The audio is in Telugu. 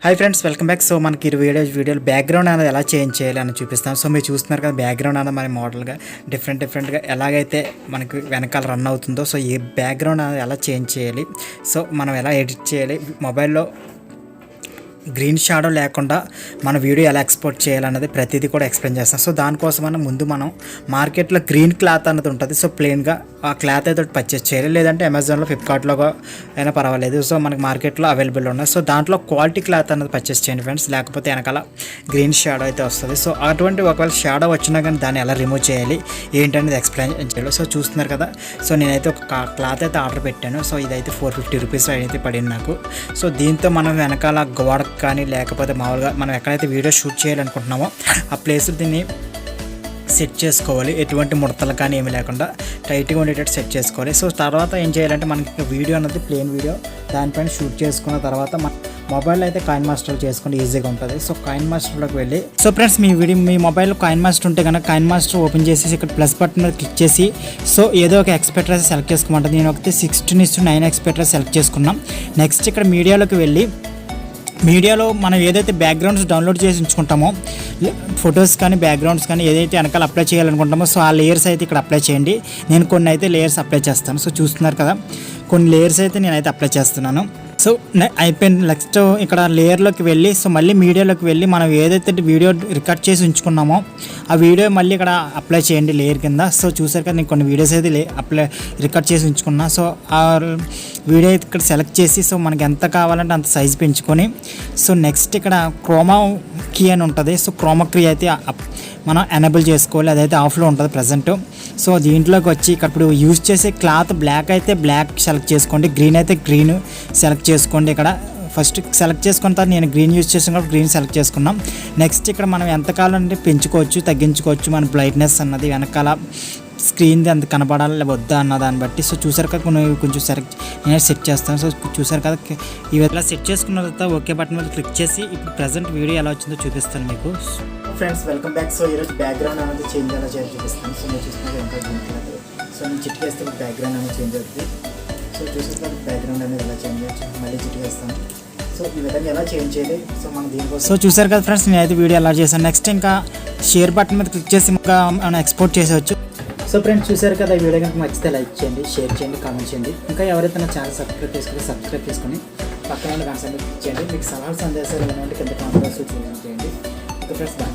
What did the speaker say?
Hi friends, welcome back. So మనకి ఈ వీడియోలో బ్యాక్గ్రౌండ్ అనేది ఎలా చేంజ్ చేయాలి అని చూపిస్తాం. సో మీరు చూస్తున్నారు కదా, బ్యాక్గ్రౌండ్ అనేది మన మోడల్గా డిఫరెంట్గా ఎలాగైతే మనకి వెనకాల రన్ అవుతుందో, సో ఈ బ్యాక్గ్రౌండ్ అనేది ఎలా చేంజ్ చేయాలి, సో మనం ఎలా ఎడిట్ చేయాలి, మొబైల్లో గ్రీన్ షాడో లేకుండా మన వీడియో ఎలా ఎక్స్పోర్ట్ చేయాలన్నది ప్రతిదీ కూడా ఎక్స్ప్లెయిన్ చేస్తాం. సో దానికోసం మనం మార్కెట్లో గ్రీన్ క్లాత్ అన్నది ఉంటుంది. సో ప్లెయిన్గా ఆ క్లాత్ అయితే పర్చేస్ చేయాలి, లేదంటే అమెజాన్లో, ఫ్లిప్కార్ట్లో అయినా పర్వాలేదు. సో మనకి మార్కెట్లో అవైలబుల్ ఉన్నాయి. సో దాంట్లో క్వాలిటీ క్లాత్ అన్నది పర్చేస్ చేయండి ఫ్రెండ్స్, లేకపోతే వెనకాల గ్రీన్ షాడో అయితే వస్తుంది. సో అటువంటి ఒకవేళ షాడో వచ్చినా కానీ దాన్ని ఎలా రిమూవ్ చేయాలి ఏంటనేది ఎక్స్ప్లెయిన్ చేయాలి. సో చూస్తున్నారు కదా, సో నేనైతే ఒక క్లాత్ అయితే ఆర్డర్ పెట్టాను. సో ఇదైతే 450 రూపీస్ అయితే పడింది నాకు. సో దీంతో మనం వెనకాల గోడ కానీ లేకపోతే మామూలుగా మనం ఎక్కడైతే వీడియో షూట్ చేయాలనుకుంటున్నామో ఆ ప్లేస్ దీన్ని సెట్ చేసుకోవాలి. ఎటువంటి ముడతలు కానీ ఏమి లేకుండా టైట్గా ఉండేటట్టు సెట్ చేసుకోవాలి. సో తర్వాత ఏం చేయాలంటే మనకి వీడియో అన్నది ప్లేన్ వీడియో దానిపైన షూట్ చేసుకున్న తర్వాత మన మొబైల్లో అయితే కాయిన్ మాస్టర్ చేసుకుంటే ఈజీగా ఉంటుంది. సో కాయిన్ మాస్టర్లోకి వెళ్ళి, సో ఫ్రెండ్స్ మీ మొబైల్లో కాయిన్ మాస్టర్ ఉంటే కనుక కాయిన్ మాస్టర్ ఓపెన్ చేసి ఇక్కడ ప్లస్ బటన్ మీద క్లిక్ చేసి సో ఏదో ఒక ఎక్స్పెక్టర్ సెలెక్ట్ చేసుకోమంటుంది. నేను ఒకటి 16:9 ఎక్స్పెక్టర్ సెలెక్ట్ చేసుకున్నాం. నెక్స్ట్ ఇక్కడ మీడియాలోకి వెళ్ళి మీడియాలో మనం ఏదైతే బ్యాక్గ్రౌండ్స్ డౌన్లోడ్ చేసి ఉంచుకుంటామో, ఫొటోస్ కానీ బ్యాక్గ్రౌండ్స్ కానీ ఏదైతే వెనకాల అప్లై చేయాలనుకుంటామో సో ఆ లేయర్స్ అయితే ఇక్కడ అప్లై చేయండి. నేను కొన్ని అయితే లేయర్స్ అప్లై చేస్తాను. సో చూస్తున్నారు కదా, కొన్ని లేయర్స్ అయితే నేనైతే అప్లై చేస్తున్నాను. సో అయిపోయింది. నెక్స్ట్ ఇక్కడ లేయర్లోకి వెళ్ళి సో మళ్ళీ మీడియాలోకి వెళ్ళి మనం ఏదైతే వీడియో రికార్డ్ చేసి ఉంచుకున్నామో ఆ వీడియో మళ్ళీ ఇక్కడ అప్లై చేయండి లేయర్ కింద. సో చూసారు కదా, నేను కొన్ని వీడియోస్ అయితే రికార్డ్ చేసి ఉంచుకున్నా. సో ఆ వీడియో అయితే ఇక్కడ సెలెక్ట్ చేసి సో మనకి ఎంత కావాలంటే అంత సైజ్ పెంచుకొని సో నెక్స్ట్ ఇక్కడ క్రోమా కీ అని ఉంటుంది. సో క్రోమా కీ అయితే మనం ఎనేబుల్ చేసుకోవాలి, అదైతే ఆఫ్లో ఉంటుంది ప్రజెంట్. సో దీంట్లోకి వచ్చి ఇక్కడ ఇప్పుడు యూజ్ చేసే క్లాత్ బ్లాక్ అయితే బ్లాక్ సెలెక్ట్ చేసుకోండి, గ్రీన్ అయితే గ్రీన్ సెలెక్ట్ చేసుకోండి. ఇక్కడ ఫస్ట్ సెలెక్ట్ చేసుకున్న తర్వాత నేను గ్రీన్ యూజ్ చేసాను కాబట్టి గ్రీన్ సెలెక్ట్ చేసుకున్నాం. నెక్స్ట్ ఇక్కడ మనం ఎంతకాలం అంటే పెంచుకోవచ్చు, తగ్గించుకోవచ్చు మన బ్రైట్నెస్ అన్నది, వెనకాల స్క్రీన్ది అంత కనపడాలి వద్దా అన్న దాన్ని బట్టి. సో చూసారు కదా, కొంచెం నేను సెట్ చేస్తాను. సో చూసారు కదా, ఈ విధంగా సెట్ చేసుకున్న తర్వాత ఓకే బటన్ మీద క్లిక్ చేసి ఇప్పుడు ప్రజెంట్ వీడియో ఎలా వచ్చిందో చూపిస్తాను మీకు. Friends, welcome back. సో ఈరోజు బ్యాక్గ్రౌండ్ అనేది చేంజ్ ఎలా చేయాలో చూపిస్తాను. సో మీరు చూస్తున్నారు ఇంకా చూపించలేదు. సో నేను చిటికేస్తే బ్యాక్గ్రౌండ్ అనేది చేంజ్ అవుతుంది. సో చూసేస్తారు బ్యాక్గ్రౌండ్ అనేది ఎలా చేంజ్ చేయొచ్చు, మళ్ళీ చిటికేస్తాను. సో ఈ విధంగా ఎలా చేంజ్ చేయాలి, సో మనం దీనికోసం. సో చూసారు కదా ఫ్రెండ్స్, నేనైతే వీడియో ఎలా చేశాను. నెక్స్ట్ ఇంకా షేర్ బటన్ మీద క్లిక్ చేసి ఇంకా మనం ఎక్స్పోర్ట్ చేసేవచ్చు. సో ఫ్రెండ్స్, చూసారు కదా, ఈ వీడియో కనుక నచ్చితే లైక్ చేయండి, షేర్ చేయండి, కామెంట్ చేయండి. ఇంకా ఎవరైతే నా ఛానల్ సబ్స్క్రైబ్ చేసుకొని పక్కన గంట క్లిక్ చేయండి. మీకు సలహా సందేశాలు ఏమంటే కింద కామెంట్ చేయండి. Okay friends, bye.